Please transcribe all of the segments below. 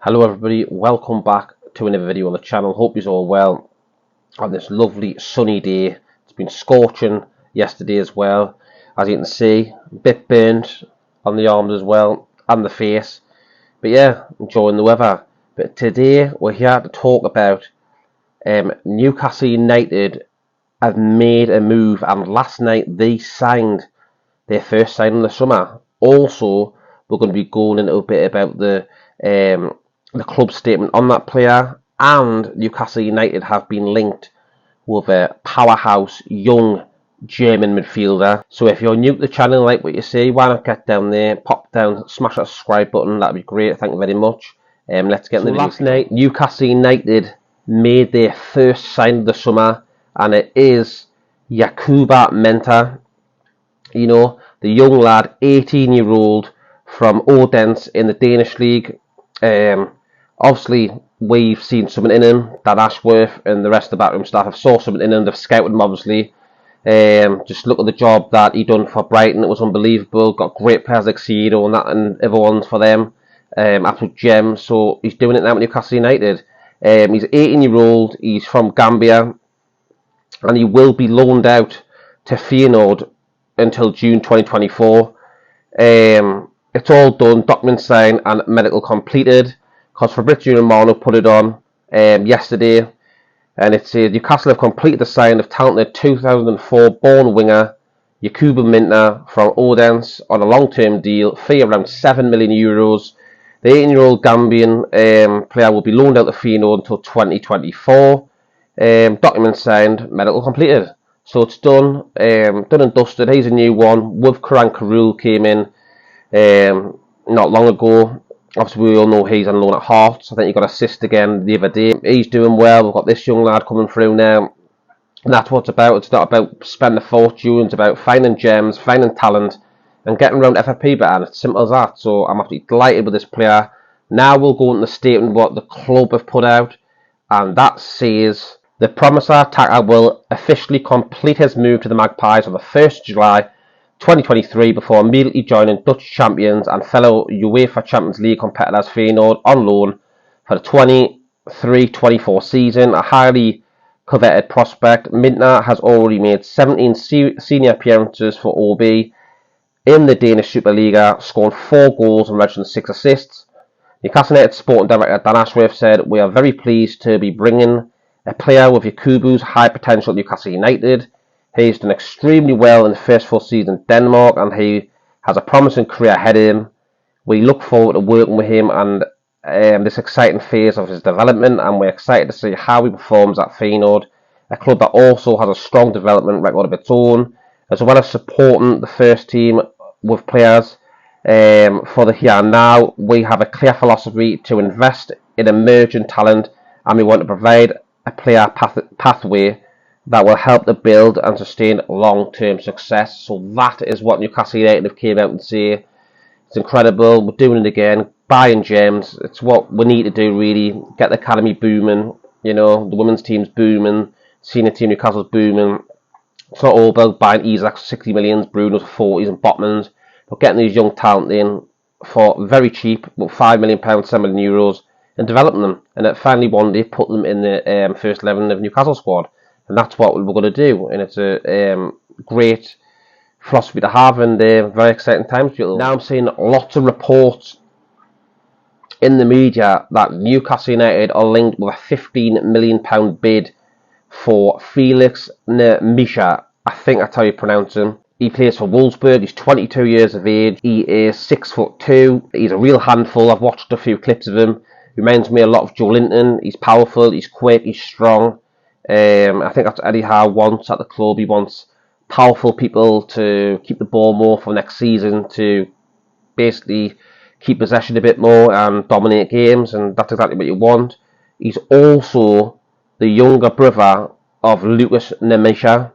Hello everybody, welcome back to another video on the channel. Hope you're all well on this lovely sunny day. It's been scorching yesterday as well, as you can see, a bit burnt on the arms as well and the face, but yeah, enjoying the weather. But today we're here to talk about Newcastle United have made a move, and last night they signed their first signing of the summer. Also, we're going to be going into a bit about the club statement on that player, and Newcastle United have been linked with a powerhouse young German midfielder. So if you're new to the channel, like what you see, why not get down there, pop down, smash that subscribe button, that'd be great. Thank you very much. Let's get in the video. Last night, Newcastle United made their first sign of the summer, and it is Yankuba Minteh. You know, the young lad, 18-year-old from Odense in the Danish league. Obviously, we've seen something in him. Dan Ashworth and the rest of the backroom staff have saw something in him. They've scouted him, obviously. Just look at the job that he done for Brighton. It was unbelievable. Got great players like Ciro and that, and everyone's for them. Absolute gem. So he's doing it now at Newcastle United. He's 18-year-old. He's from Gambia, and he will be loaned out to Feyenoord until June 2024. It's all done, documents signed and medical completed, because Fabrizio Romano put it on yesterday, and it says Newcastle have completed the sign of talented 2004 born winger Yankuba Minteh from Odense on a long-term deal, fee around €7 million. The 18-year-old Gambian player will be loaned out to Feyenoord until 2024. Documents signed, medical completed. So it's done, done and dusted. He's a new one. With Karan Karul came in not long ago. Obviously, we all know he's on loan at Hearts. I think he got assist again the other day. He's doing well. We've got this young lad coming through now. And that's what it's about. It's not about spending a fortune. It's about finding gems, finding talent, and getting around FFP better. It's simple as that. So I'm absolutely delighted with this player. Now we'll go into the statement what the club have put out. And that says, the promisor attacker will officially complete his move to the Magpies on the 1st of July 2023 before immediately joining Dutch champions and fellow UEFA Champions League competitors Feyenoord on loan for the 23-24 season. A highly coveted prospect, Minteh has already made 17 senior appearances for OB in the Danish Superliga, scoring 4 goals and registering 6 assists. Newcastle United Sporting Director Dan Ashworth said, "We are very pleased to be bringing a player with Yankuba's high potential at Newcastle United. He's done extremely well in the first full season in Denmark, and he has a promising career ahead of him. We look forward to working with him and this exciting phase of his development, and we're excited to see how he performs at Feyenoord, a club that also has a strong development record of its own, as well as supporting the first team with players for the here and now. We have a clear philosophy to invest in emerging talent, and we want to provide a player pathway that will help to build and sustain long-term success." So that is what Newcastle United have came out and say. It's incredible. We're doing it again, buying gems. It's what we need to do, really. Get the academy booming. You know, the women's team's booming. Senior team Newcastle's booming. It's not all about buying Isaacs for 60 million, Bruno's for 40s and Botmans, but getting these young talent in for very cheap, about £5 million, €7 million, and developing them, and then finally one day put them in the first 11 of Newcastle squad. And that's what we're going to do, and it's a great philosophy to have, and very exciting times. Now I'm seeing lots of reports in the media that Newcastle United are linked with a £15 million bid for Felix Nmecha. I think that's how you pronounce him. He plays for Wolfsburg. He's 22 years of age. He is 6'2". He's a real handful. I've watched a few clips of him. Reminds me a lot of Joe Linton. He's powerful, he's quick, he's strong. I think that's Eddie Howe wants at the club. He wants powerful people to keep the ball more for next season, to basically keep possession a bit more and dominate games, and that's exactly what you want. He's also the younger brother of Lucas Nmecha.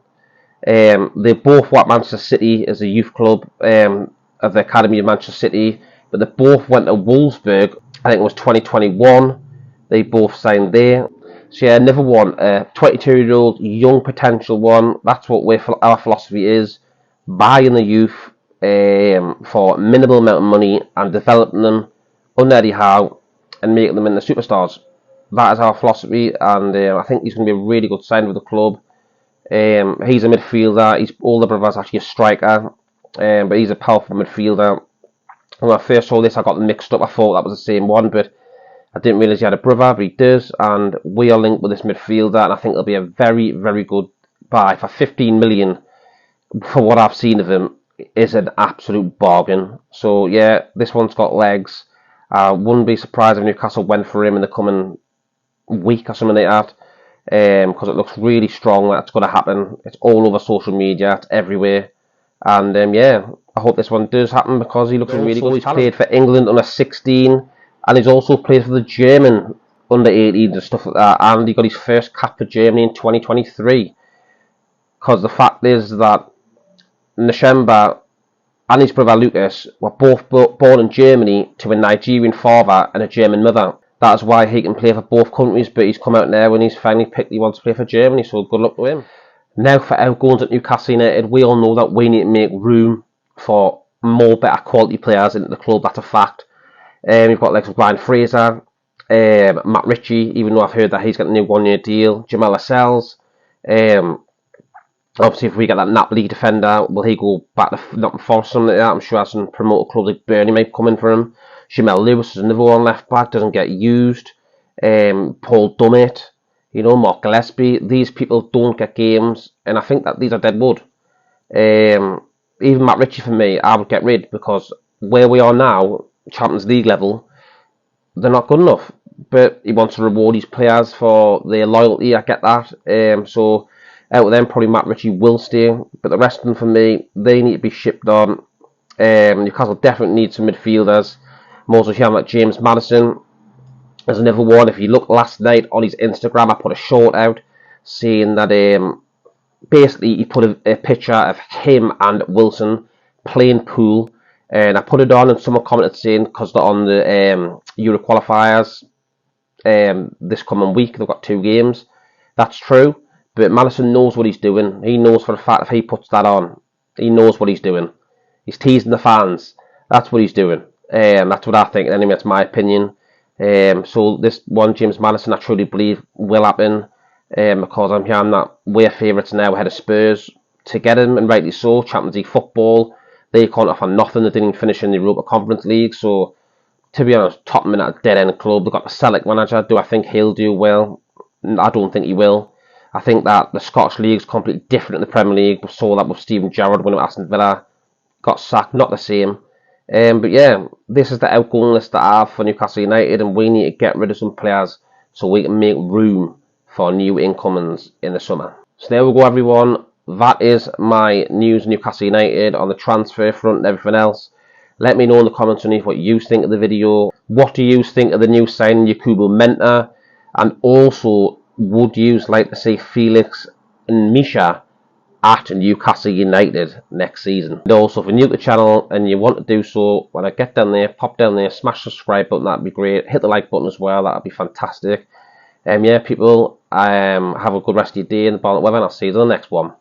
They both were at Manchester City as a youth club of the Academy of Manchester City, but they both went to Wolfsburg. I think it was 2021. They both signed there. So yeah, another one, a 22-year-old young potential one. That's what our philosophy is: buying the youth for minimal amount of money and developing them under Eddie Howe and making them into superstars. That is our philosophy, and I think he's going to be a really good sign with the club. He's a midfielder. His older brother's actually a striker, but he's a powerful midfielder. When I first saw this, I got them mixed up. I thought that was the same one, but I didn't realise he had a brother, but he does, and we are linked with this midfielder, and I think it'll be a very, very good buy. For 15 million, for what I've seen of him, is an absolute bargain. So yeah, this one's got legs. I wouldn't be surprised if Newcastle went for him in the coming week or something like that, because it looks really strong. That's going to happen. It's all over social media. It's everywhere. And yeah, I hope this one does happen because he looks really good. He's played for England under 16, and he's also played for the German under 18 and stuff like that. And he got his first cap for Germany in 2023. Because the fact is that Nmecha and his brother Lucas were both born in Germany to a Nigerian father and a German mother. That's why he can play for both countries, but he's come out now when he's finally picked he wants to play for Germany, so good luck to him. Now for outgoings at Newcastle United, we all know that we need to make room for more better quality players into the club, that's a fact. We've got like Brian Fraser, Matt Ritchie, even though I've heard that he's got a new 1-year deal, Jamal Lascelles. Obviously, if we get that Napoli defender, will he go back to Nottingham Forest or something like that? I'm sure some promoted clubs like Burnley might come in for him. Jamal Lewis is another one left back, doesn't get used. Paul Dummett, Mark Gillespie. These people don't get games, and I think that these are dead wood. Even Matt Ritchie, for me, I would get rid, because where we are now, Champions League level, they're not good enough. But he wants to reward his players for their loyalty, I get that. So out of them, probably Matt Ritchie will stay, but the rest of them, for me, they need to be shipped on. Newcastle definitely needs some midfielders. I'm also hearing that James Maddison is another one. If you look last night on his Instagram, I put a short out saying that basically he put a picture of him and Wilson playing pool, and I put it on, and someone commented saying because they're on the Euro qualifiers this coming week, they've got 2 games. That's true. But Maddison knows what he's doing. He knows for a fact if he puts that on, he knows what he's doing. He's teasing the fans. That's what he's doing. That's what I think. Anyway, that's my opinion. So this one, James Maddison, I truly believe will happen. Because I'm hearing that we're favourites now ahead of Spurs to get him, and rightly so. Champions League football, they can't offer nothing. They didn't finish in the Europa Conference League. So to be honest, Tottenham at a dead end club. They've got the Celtic manager. Do I think he'll do well? I don't think he will. I think that the Scottish League is completely different in the Premier League. We saw that with Steven Gerrard when he was at Aston Villa. Got sacked, not the same. But yeah, this is the outgoing list that I have for Newcastle United, and we need to get rid of some players so we can make room for new incomings in the summer. So there we go, everyone. That is my news Newcastle United on the transfer front and everything else. Let me know in the comments underneath what you think of the video. What do you think of the new signing Yankuba Minteh? And also, would you like to see Felix and Nmecha at Newcastle United next season? And also, if you're new to the channel and you want to do so, when I get down there, pop down there, smash the subscribe button, that'd be great. Hit the like button as well, that'd be fantastic. Yeah, people, have a good rest of your day in the balance weather, and I'll see you in the next one.